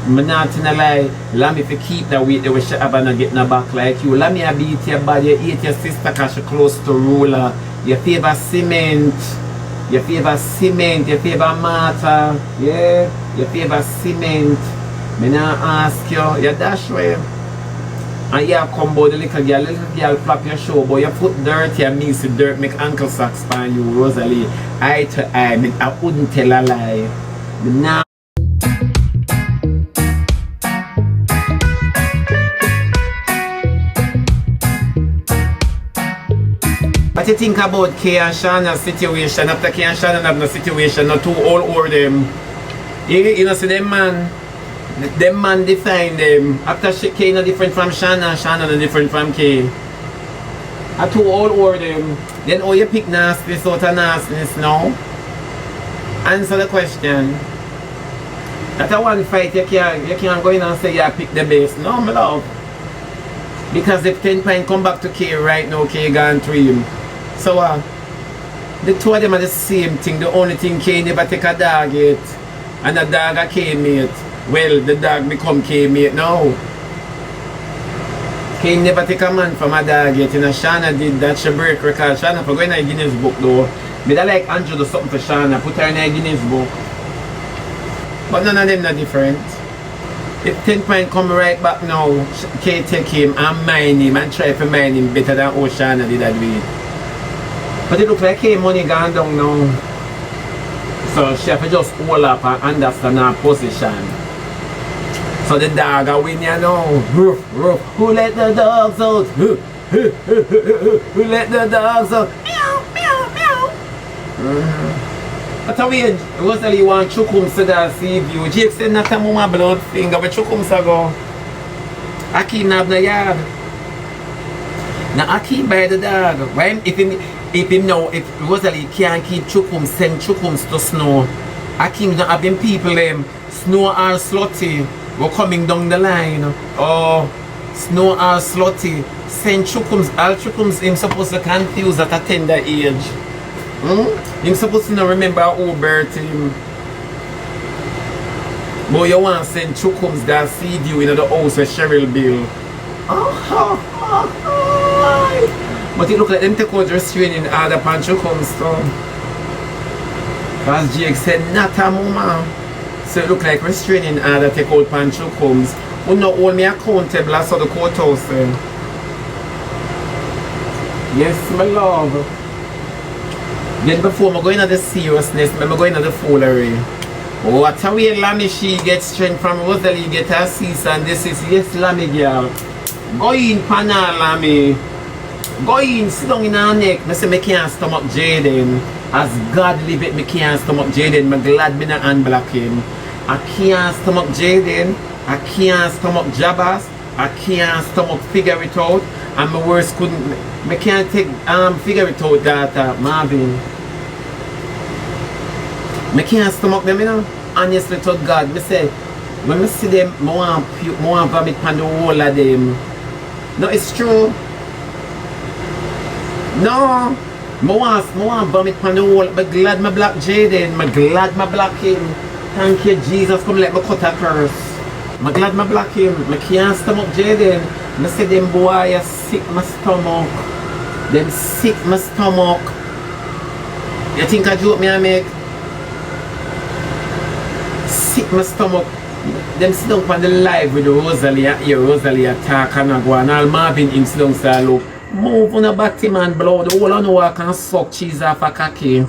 I'm not gonna lie. Lami, if you keep that weight, they will Shebada get in back like you. Lami, I beat your body, you eat your sister because she close to ruler. You favor cement. You favor cement. You favor mortar. Yeah? You favor cement. Me not ask you. You dash way. And you come about the little girl flap your show, but you put dirty and mix with dirt, make ankle socks for you, Rosealee. Eye to eye, I wouldn't tell a lie. Me nah. What you think about Kay and Shauna's situation? After Kay and Shauna have no situation, not too old over them. You know, see them man. Them man define them. After Kay no different from Shauna, Shauna no different from Kay. I too old over them. Then oh you pick nastiness out of nastiness now? Answer the question. That a one fight you can't go in and say you pick the best. No, my love. Because if 10 points come back to Kay right now, Kay gone to him. So the two of them are the same thing. The only thing Kay never take a dog yet. And the dog a Kay mate. Well, the dog become Kay mate now. Kay never take a man from a dog yet. You know, Shauna did that. She break record. Shauna for going in a Guinness book though. Me da like Andrew do something for Shauna. Put her in a Guinness book. But none of them not different. If 10 points come right back now, Kay take him and mine him and try to mine him better than Shauna did that way. But it look like Kay money gone down now. So she have to just hold up and understand her position. So the dog will win you now. Roof, roof. Who let the dogs out? Who let the dogs out? Meow, meow, meow. But away, Rosealee want chukum so that see you. Jake said not a mama blood finger, but chukum so go. Aki na have no yard. Now Aki buy the dog. Why if Rosealee can't keep chukum, send chukums to snow. Aki not have them people them. Snow are slutty. We're coming down the line. Oh, snow are slutty. Send chukums, all chukums him supposed to confuse at a tender age. Him supposed to not remember who birthed him. But you want to send chukums that feed you in the house with Cheryl Bill. But it look like them take out restraining order upon chukums too. Because Jake said not a mama. So it look like restraining order take out upon chukums. Who not hold me accountable as the courthouse then. Yes, my love. Then before I go into the seriousness, I go into the foolery. What a way Lami she gets strength from Rosealee get her cease and this is yes Lami girl. Go in pana Lami. Go in, sit down in her neck. I say I can't stomach Jaden. As God live it, I can't stomach Jaden. I'm glad I not unblock him. I can't stomach Jaden. I can't stomach Jabas. I can't stomach figure it out. And my worst couldn't. I can't take figure it out that Marvin. I can't stomach them, you know. Honestly to God, I say when I see them, I want vomit on the whole of them. No, it's true. No, I want vomit on the whole. I'm glad I block Jaden. I'm glad I block him. Thank you, Jesus. Come let me cut a curse. I'm glad I block him. I can't stomach Jaden. I say them boy are sick my stomach. Them sick my stomach. You think I joke me I make? Sick my stomach. Them sit down on the live with the Rosealee and hear Rosealee attack and I go and all Marvin him sit down say look. Move on the body man blood. The whole of the world can suck cheese off a cocky.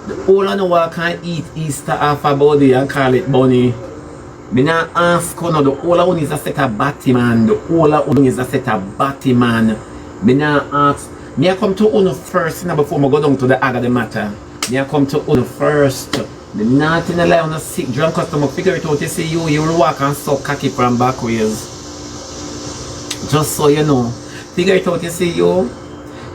The whole of the world can eat Easter off a body and call it bunny. Me not ask you no, the whole of one is a set of body man. The whole of one is a set of body man. Me not ask. Me I come to Uno first before I go down to the other the matter. Me I come to Uno first. Me not in the lie on a sick drunk customer figure it out. You see you will walk and suck cocky from backwards. Just so you know. Figure it out, you see you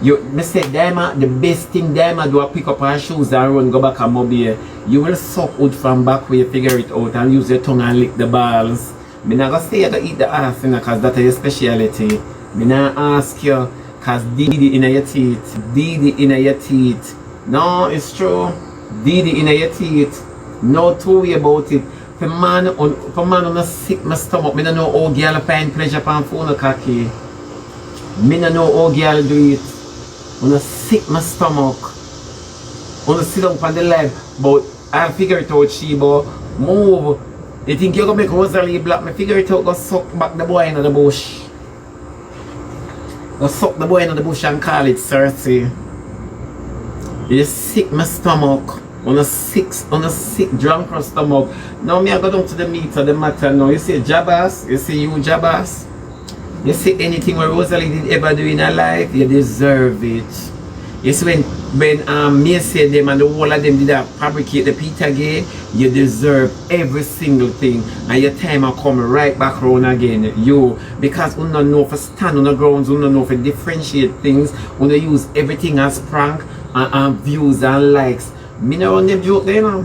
me say Daima, the best thing Daima do a pick up her shoes and run go back and mobile. You will suck wood from back where you figure it out and use your tongue and lick the balls. Me not gonna say you gotta eat the ass, you know, cause that's your speciality. Me not ask you cause DD in your teeth. DD in your teeth. No, it's true. DD in your teeth. No two way about it. For man on a sick my stomach, me no know how girl find pleasure upon phone cocky. Me no know how girl do it. On a sick my stomach. On a sit down on the lab, but I'll figure it out, Sheba. Move. You think you're gonna make Rosealee black? Me figure it out, go suck back the boy in the bush. Go suck the boy in the bush and call it Cersei. You sick my stomach. On a sick drunk stomach. Now me I go down to the meat of the matter now. You see Jabas? You see you Jabas? You see anything where Rosealee did ever do in her life, you deserve it. You see when me say them and the whole of them did that fabricate the Peter gay, you deserve every single thing. And your time will come right back around again. You, because you don't know for stand on the grounds, you don't know for differentiate things, you don't use everything as prank and views and likes. Me no run them joke there, you know.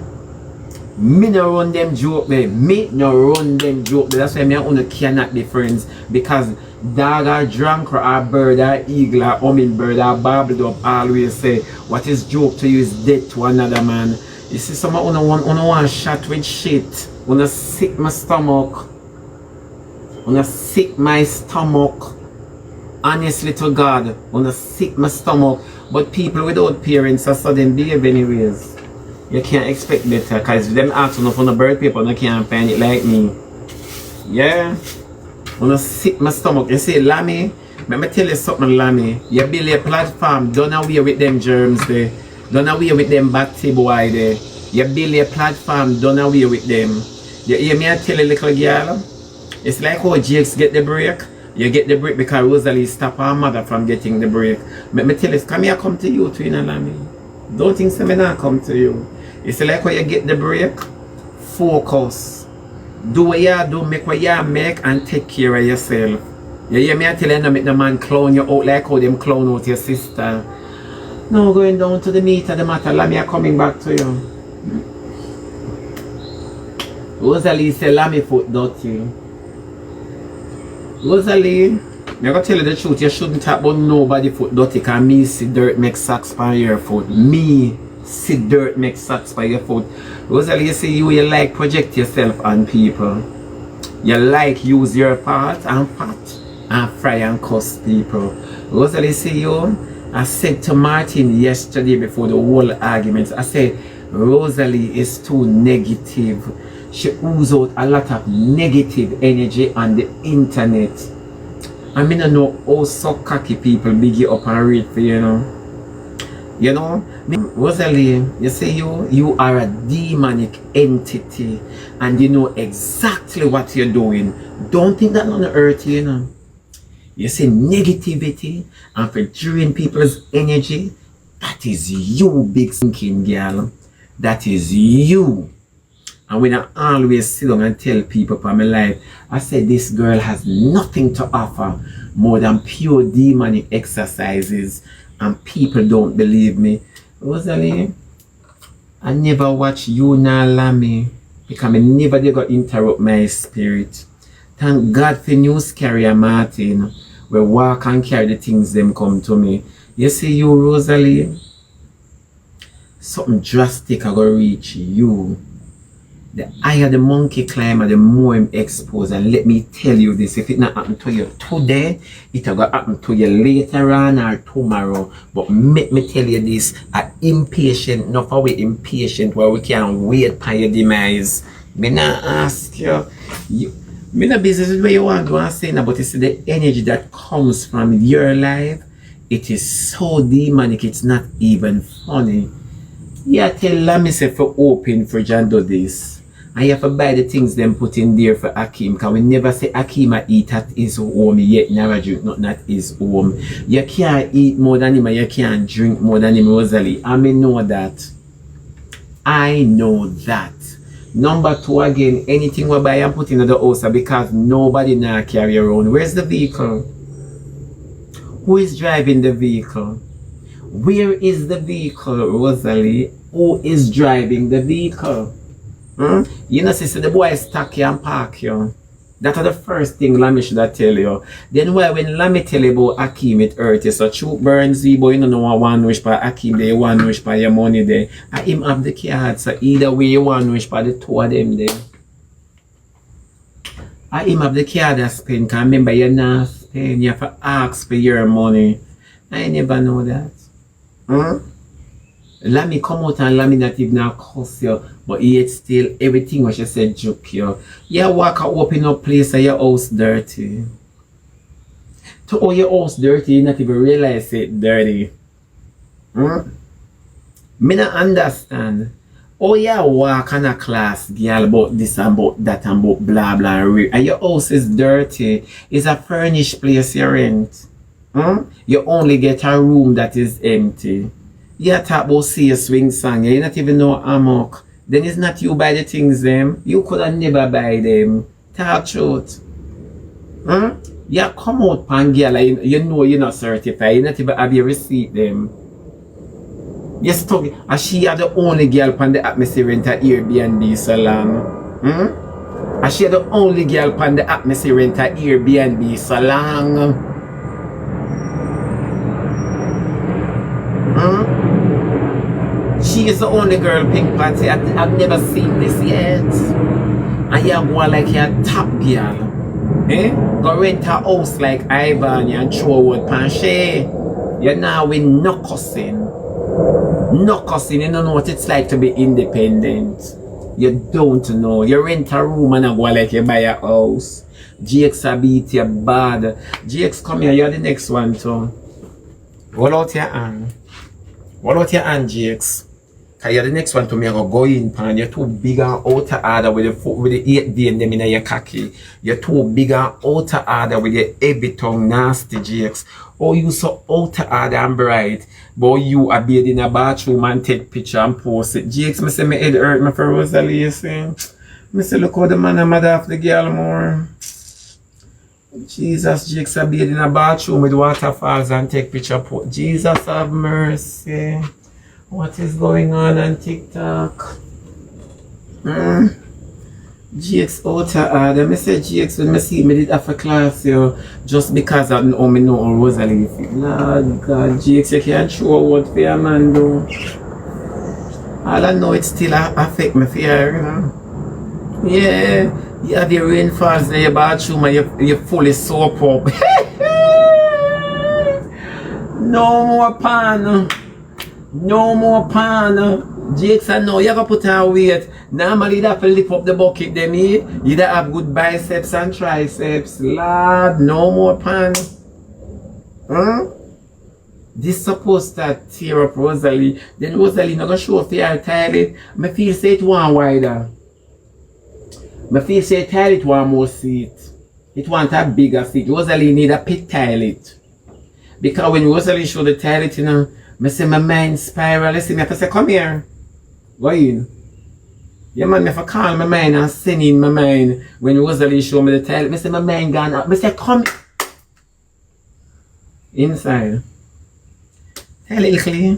Me no run them joke there. Me no run them joke there. That's why me and you cannot be friends. Because dog or drunk or bird or eagle or hummingbird or babbled up always say what is joke to you is dead to another man. You see some of you want shot with shit. Wanna sick my stomach. Wanna sick my stomach. Honestly to God, wanna sick my stomach. But people without parents are so them behave anyways. You can't expect better because if them ask enough on the birth paper, you can't find it like me. Yeah. Wanna sick my stomach. You see, Lami, let me tell you something, Lami. You build a platform, done away with them germs there. Done away with them batty boy there. You build a platform, done away with them. You hear me I tell you, little girl? It's like how Jakes get the break. You get the break because Rosealee stopped her mother from getting the break. Let me tell you, come here, come to you too, Lami. Don't think so, me not come to you. It's like when you get the break, focus. Do what you do, make what you make, and take care of yourself. You hear me I tell you, not make the man clown you out like how them clown out your sister. No, going down to the meat of the matter, Lami are coming back to you. Rosealee say Lami foot dirty. Rosealee, I'm gonna tell you the truth, you shouldn't talk about nobody foot dirty because me see dirt make socks on your foot. Me see dirt make socks on your foot. Rosealee, you see you like project yourself on people. You like use your part and fat and fry and cuss people. Rosealee, see you, I said to Martin yesterday before the whole argument, I said Rosealee is too negative. She oozes out a lot of negative energy on the internet. I mean, I know how so cocky people big you up and read for you know. You know, Rosealee, you say you are a demonic entity and you know exactly what you're doing. Don't think that on the earth, you know. You say negativity and for drain people's energy. That is you, big thinking girl. That is you. And when I always sit down and tell people from my life, I said this girl has nothing to offer more than pure demonic exercises, and people don't believe me. Rosealee, I never watch you nor Lami because I never they got interrupt my spirit. Thank God for news carrier Martin, where walk and carry the things them come to me. You see you, Rosealee, something drastic I gonna reach you. The higher the monkey climber, the more him exposed. And let me tell you this, if it not happen to you today, it will happen to you later on or tomorrow. But make me tell you this, I'm impatient, not for we impatient where we can't wait for your demise. Me not ask you, me not business with what you want to go and say now, but it's the energy that comes from your life. It is so demonic, it's not even funny. Yeah, tell Lami say for open for John do this. And you have to buy the things them put in there for Akeem. Because we never say Akeem eat at his home yet never drink nothing at his home. You can't eat more than him and you can't drink more than him, Rosealee. I may know that. I know that. Number two again, anything we buy and put in the house because nobody now carry around. Where's the vehicle? Who is driving the vehicle? Where is the vehicle, Rosealee? Who is driving the vehicle? You know, sister, the boy stuck you and park you. That's the first thing Lami should have tell you. Then why when Lami tell you about Akeem, it hurt you. So Chuck Burns, boy, you don't know one wish for Akeem, they one wish for your money there. And him have the cards, so either way you one wish for the two of them there. I him have the card that spend, can remember you're not spend, you have to ask for your money. I never know that. Lami come out and Lami not even cuss you, but yet still everything what she said joke you. You walk out open up place and your house dirty. To all your house dirty, you not even realize it dirty. Me not understand. Oh yeah, walk on a class, girl, about this and about that and about blah blah. And your house is dirty. It's a furnished place you rent. You only get a room that is empty. You talk about see a swing song, you not even know amok. Then it's not you buy the things them. You could have never buy them. Talk truth. You come out pan girl, you know you're not certified, you not even have your receipt them. You stuck, and she are the only girl pan the atmosphere rent a Airbnb so long. And she are the only girl pan the atmosphere rent a Airbnb so long. She is the only girl pink party. I've never seen this yet. And you go like you're a top girl. Go rent a house like Ivan and throw out panche. You're now with no cussing. No cussing. You don't know what it's like to be independent. You don't know. You rent a room and go like you buy a house. GX a beat you bad. GX come here, you're the next one too. Roll out your hand. Roll out your hand, GX. Cause you're the next one to me go in pan. You're too big and out of order with the 8D and them in your khaki. You're too big and out of order with your heavy tongue nasty GX. Oh, you so out of order and bright. But you are being in a bathroom and take picture and post it. GX, me say my head hurt me for Rosealee, you see. Me say look how the man and mother of the girl more. Jesus, GX are being in a bathroom with waterfalls and take picture post. Jesus have mercy. What is going on TikTok? GX out of order. I say GX when I see me did have a class yo, just because I know me know Rosealee. Lord God, GX you can't show what for a man do. All I know it still affect me fear, you know. Yeah, you have your rainfalls in your bathroom and you fully soap up. No more pan. No more pan. GX I know you have to put on weight. Normally you have to lift up the bucket them here. You have good biceps and triceps. Lord, no more pan. This supposed to tear up Rosealee. Then Rosealee not gonna show off your toilet. I feel say it one wider. I feel say toilet one more seat. It want a bigger seat. Rosealee need a pit toilet. Because when Rosealee show the toilet, you know, I say my mind spiral. Listen, I have to say, come here. Go in. Yeah, man, I have to call my mind and send in my mind. When Rosealee show me the toilet, I say my mind gone up. I say, come inside. Tell it little.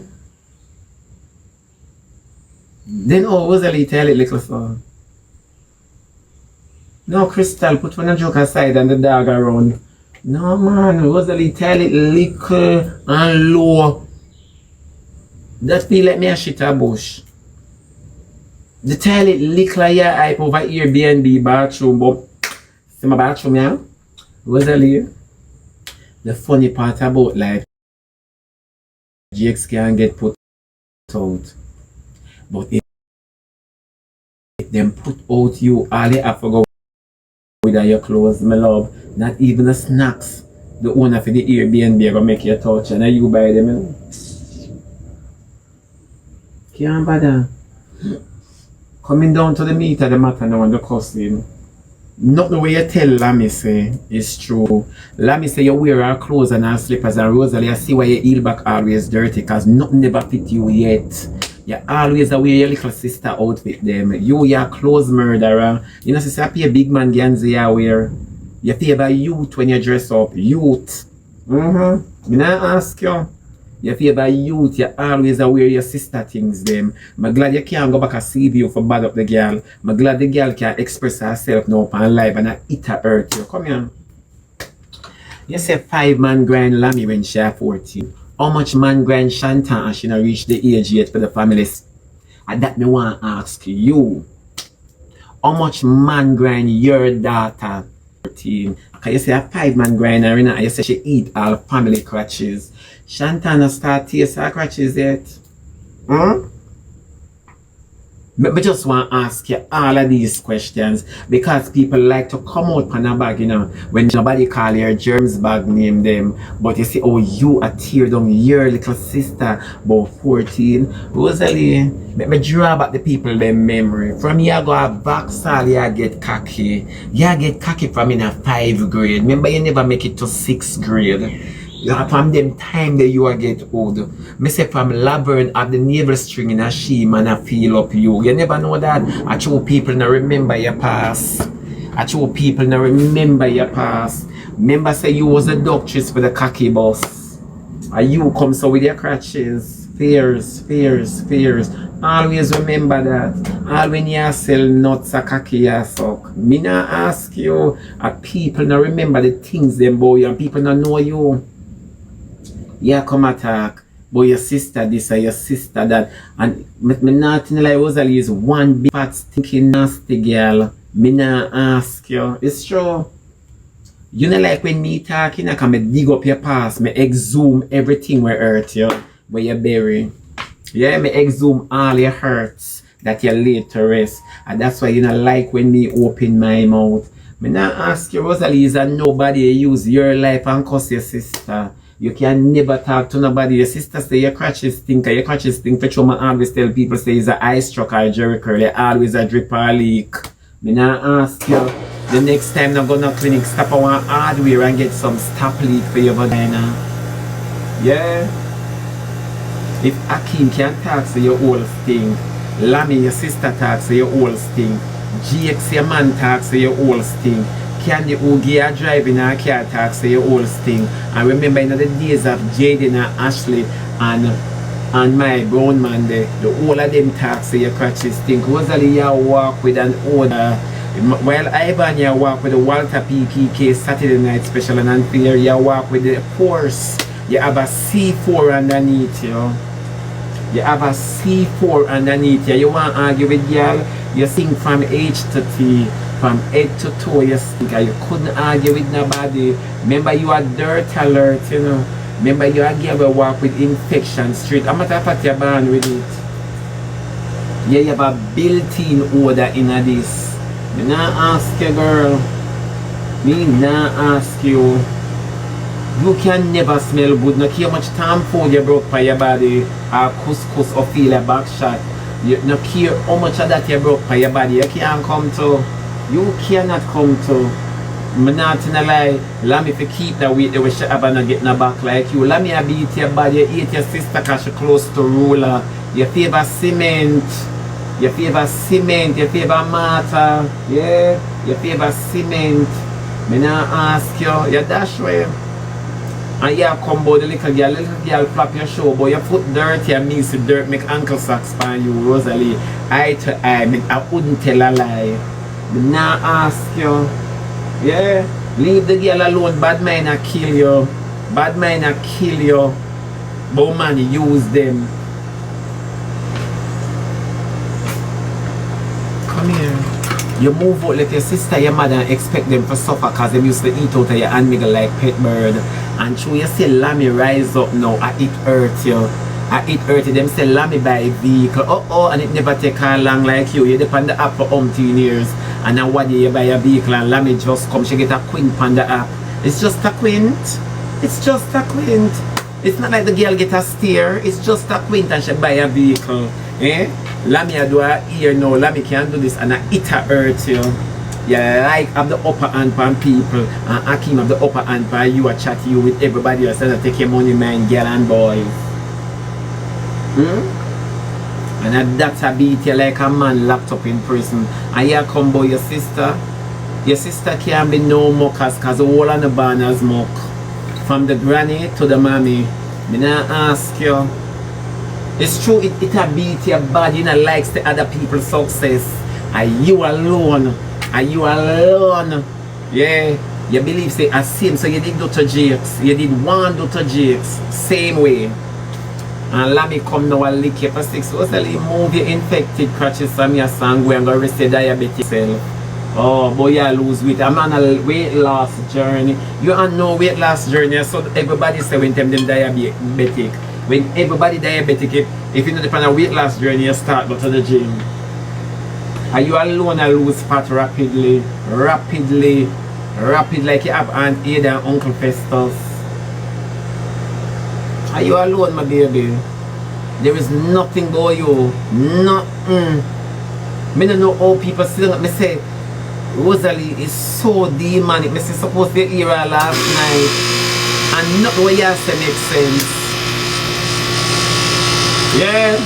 Then oh, Rosealee tell it little so. No, Crystal, put one joke aside and the dog around. No man, Rosealee tell it little and low. That feel like me a shit a bush. The toilet lick like your hype over Airbnb bathroom, but see my bathroom, yeah? Rosealee, the funny part about life, GX can get put out. But if them put out you, all you have to go with your clothes, my love. Not even the snacks. The owner for the Airbnb gonna make you touch and you buy them, you know? Can't bother. Coming down to the meter, the matter now and the cussing. Not the way you tell Lami say is true. Lami say you wear her clothes and her slippers, and Rosealee I see why your heel back always dirty because nothing never fit you yet. You always wear your little sister outfit them. You're clothes murderer. You know, sister, I pay a big man Ganzi you wear. You favor youth when you dress up. Youth. Me not ask you. You favor youth, you always wear your sister things them. I'm glad you can't go back and see you for bad up the girl. I'm glad the girl can express herself now on live and not eat her hurt you. Come here. You say 5 man grind Lami when she 14. How much man grind Shanta and she not reach the age yet for the families? And that me want to ask you. How much man grind your daughter 14. Cause you say a 5-man grinder, and you say she eat all family crutches. Shantana start taste her crutches yet? Huh? I just want to ask you all of these questions because people like to come out on a bag, when nobody call your germs bag name them. But you see, oh, you are tear down your little sister about 14. Rosealee, let me draw back the people their memory. From you go a Vauxhall, you get cocky. You get cocky from in a 5th grade. Remember, you never make it to 6th grade. From them time that you are get old. Me say from Labyrinth of the navel string in a she man a feel up you. You never know that. I show people now remember your past. I show people now remember your past. Remember say you was a doctress for the cocky boss. And you come so with your crutches. Fears. Always remember that. All when you sell nuts a cocky you suck. Me not ask you. People now remember the things them boy and people not know you. Yeah, come attack, but your sister this or your sister that, and me not like Rosealee is one big fat stinking nasty girl. Me not ask you. It's true. You know like when me talking, I can dig up your past, me exhume everything where hurt you, where you bury. Yeah, me exhume all your hurts that you laid to rest. And that's why you not like when me open my mouth. Me not ask you, Rosealee, is that nobody use your life and cuss your sister. You can never talk to nobody. Your sister say your crutches stink, your crutches stink. Petroma always tell people say it's an ice truck or a Jericho. They always a drip or a leak. Me not ask you. The next time I go to clinic, stop on one hardware and get some stop leak for your vagina. Yeah. If Akim can talk so your whole stink. Lami, your sister talk so your whole stink. GX, your man talk so your whole stink. Candy Oogie are driving a car taxi, your whole thing. And remember in the days of Jaden and Ashley and my brown man there, the whole of them taxi your crutches think. Rosealee you walk with an owner. While Ivan you walk with the Walter PPK Saturday night special and unfair, you walk with the Force. You have a C4 underneath you. You have a C4 underneath you. You want to argue with girl, you sing from H to T. From head to toe, you stink. You couldn't argue with nobody. Remember, you are dirt alert, Remember, you are girl walk with infection straight. I'm not a fact you're born with it. Yeah, you have a built-in odor in this. Me not ask you, girl. Me not ask you. You can never smell good. No care how much time food you broke by your body, or couscous or feel a back shot. You no care how much of that you broke by your body. You can't come to. You cannot come to. I'm not in a lie. Lami, if you keep that weight, they will shut up and not get in back like you. Lami, I beat your body. You eat your sister because she's close to ruler. You favor cement. You favor cement. You favor mortar. Yeah. You favor cement. Me not ask you. You dash way. And you come about the little girl flap your show, but you put dirty and mix with dirt, make ankle socks for you, Rosealee. Eye to eye. I wouldn't tell a lie. Now ask you. Yeah. Leave the girl alone. Bad mind a kill you. Bad mind a kill you. But man, use them. Come here. You move out like your sister, your mother and expect them to suffer because they used to eat out of your hand like pet bird. And true, you see Lami rise up now. It hurt you. It hurt them say Lami buy vehicle. And it never take her long like you. You depend the app for umpteen years. And now what you buy a vehicle and Lami just come, she get a quint on the app. It's just a quint. It's just a quint. It's not like the girl get a steer. It's just a quint and she buy a vehicle. Eh? Lami do her ear now. Lami can't do this and it hurt you. Yeah, like have the upper hand on people and Akim have the upper hand on you, a chat you with everybody else and take your money man, girl and boys. And that's a beat you like a man locked up in prison. And here come boy your sister. Your sister can't be no muckers because the whole of the banners muck. From the granny to the mommy. Me not ask you. It's true it a beat your body, you know, likes the other people's success. And you alone. And you alone. Yeah. You believe say a same. So you did Dr. Jakes. You did one Dr. Jakes. Same way. And Lami come now and lick you for 6 hours. Move your infected crutches from your song. We're going to rest your diabetic self. Oh, boy, you lose weight. I'm on a weight loss journey. You on no weight loss journey. So everybody say when them diabetic. When everybody diabetic, if you know on a weight loss journey, you start go to the gym. Are you alone to lose fat rapidly like you have Aunt Ada and Uncle Festus? Are you alone, my baby? There is nothing about you. Nothing. Me don't know how people still me say Rosealee is so demonic. Me say supposed to hear her last night and nothing what you say makes sense. Yeah.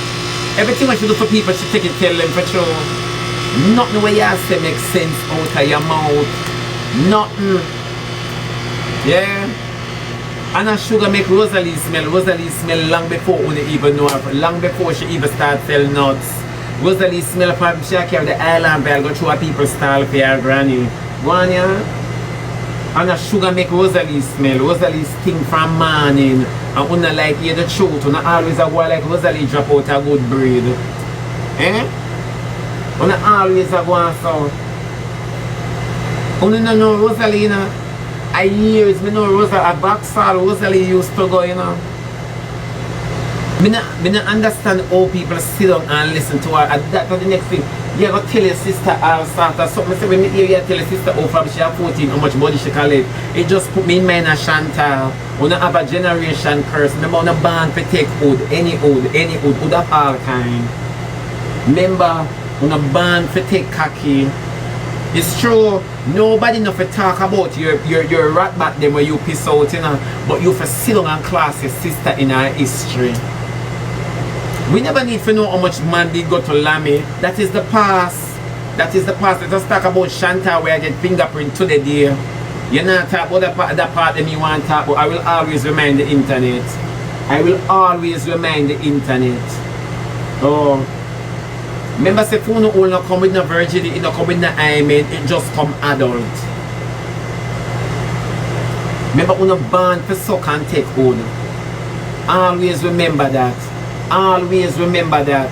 Everything what you do for people she take it tell them for sure. Nothing what you say makes sense out of your mouth. Nothing. Yeah. And a sugar make Rosealee smell. Rosealee smell long before we even know her. Long before she even start selling nuts. Rosealee smell from she carry the island bell go through a people's style for her granny. Go on, yeah? And a sugar make Rosealee smell. Rosealee stink from morning. And una like hear the truth. Una always a go like Rosealee drop out a good breed. Eh? Una always a go on so. Una no know Rosealee, you know. I years me know Rosealee, a Boxall Rosealee used to go, you know. Me not understand how people sit down and listen to her. And that's the next thing. You go tell your sister all sort of something. Say when me hear you tell your sister oh from she have 14 how much body she collect. It just put me in mind of Chantal. We don't have a generation curse. Remember on a band to take wood, any wood of all kind. Remember on a band to take khaki. It's true, nobody know to talk about your rat back them where you piss out, you know, but you for sit down and class your sister in our history. We never need to know how much man did go to Lami. That is the past. That is the past. Let us talk about Chantal where I get fingerprint to the day. You're not talking about that part that you want to talk about. I will always remind the internet. I will always remind the internet. Oh. Remember, say phone no all not come with no virginity, it not come with no hymen, it just come adult. Remember, when you're born for suck and take hold. Always remember that. Always remember that.